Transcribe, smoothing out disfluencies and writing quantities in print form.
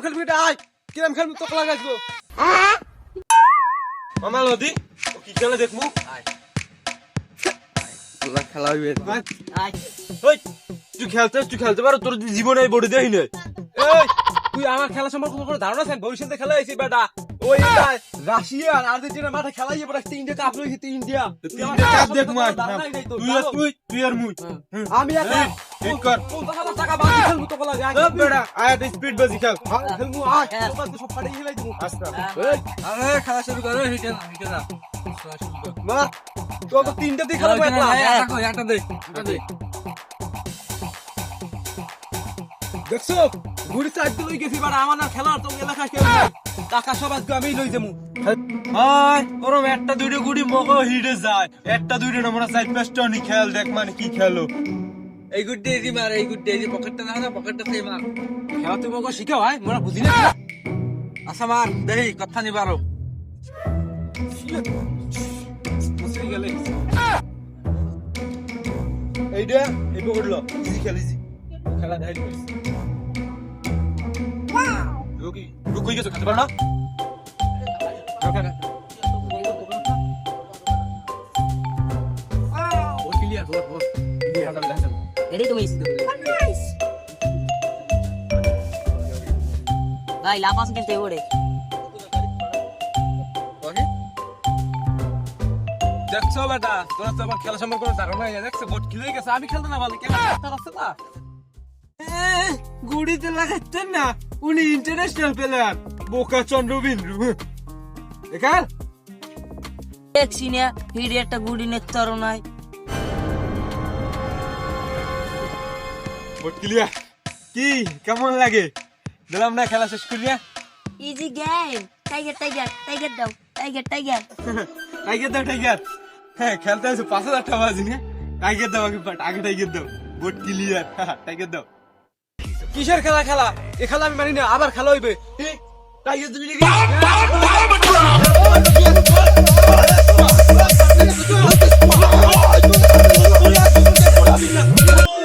খেলবি এটা আয় কিরাম খেলবি তোকে লাগাইছো মামা লদি কি খেলে দেখমু আয় তোরা খেলা হইবে আয় ওই তুই খেলতে পারো তোর জীবনে বডি দেই না এই তুই আমার খেলা সম্পর্কে কোনো ধারণা আছে ভবিষ্যতে খেলা হইছে বেটা ওই রাশিয়া আর আর্জেন্টিনা মাঠে খেলাইয়ে পড়া তিনটে কাপ লইছে ইন্ডিয়া তিনটে কাপ দেখ মার তুই আর মুই আমি একটা ঠিক কর 50,000 টাকা বাজি খেলবো তোকে লাগে আয় বেটা আয় স্পিড বাজি খেল খেলবো আয় তোর সব ফাড়ে খেলাই দিমু আস্তে আরে খেলা শুরু করো হিটে না মার তো তিনটে দিয়ে খেলবো একটা দে দেখছো গুড়ি চাইতে লই গেছি বাড়া আমার খেলার তো এলাকা কেউ নাই টাকা সব আজকে আমি লই যামু হাই ওরম একটা দুইটা গুড়ি মগো হিডে যায় একটা দুইটা আমরা সাইড পেস্টও নি খেল দেখ মানে কি খেলো এই গুড ডে দি মার এই গুড ডে দি পকেটটা দাও না পকেটটা তে মার খেলা তুই মগো শিখাও ভাই মোরা বুঝি না আচ্ছা মার দেই কথা নি বারো মুসি গেলে এইটা এই পকেটলো ইজি খেলিছি খেলা দেখাই দিস রুকি রুকি গেছো খেতে পারো না ওখানে ও ক্লিয়ার ও রেডি তুমি ভাই লাপাস খেলতে ওড়ে ওকে দেখছো বেটা তোরা তো আমার খেলা সম্পর্কে কোনো ধারণা নেই দেখছো বট কি হয়ে গেছে আমি খেলতে না ভালো কেন আছে না গুড়িতে লাগাচ্ছেন না উনি ইন্টারন্যাশনাল প্লেয়ার বোকা চন্দ্রবিন্দু দেখার দেখছি না হিডি একটা গুড়ি নেত্তর নাই বট ক্লিয়ার কি কেমন লাগে দিলাম না খেলা শেষ করিয়া easy game tiger tiger tiger দাও টাইগার টাইগার টাইগার দাও টাইগার হ্যাঁ খেলতে আছে 5,000 টাকা বাজি না টাইগার দাও আগে টাইগার দাও বট ক্লিয়ার টাইগার দাও কিসের খেলা খেলা এ খেলা আমি মানি না আবার খেলা হইবে টাইগার দিবি নাকি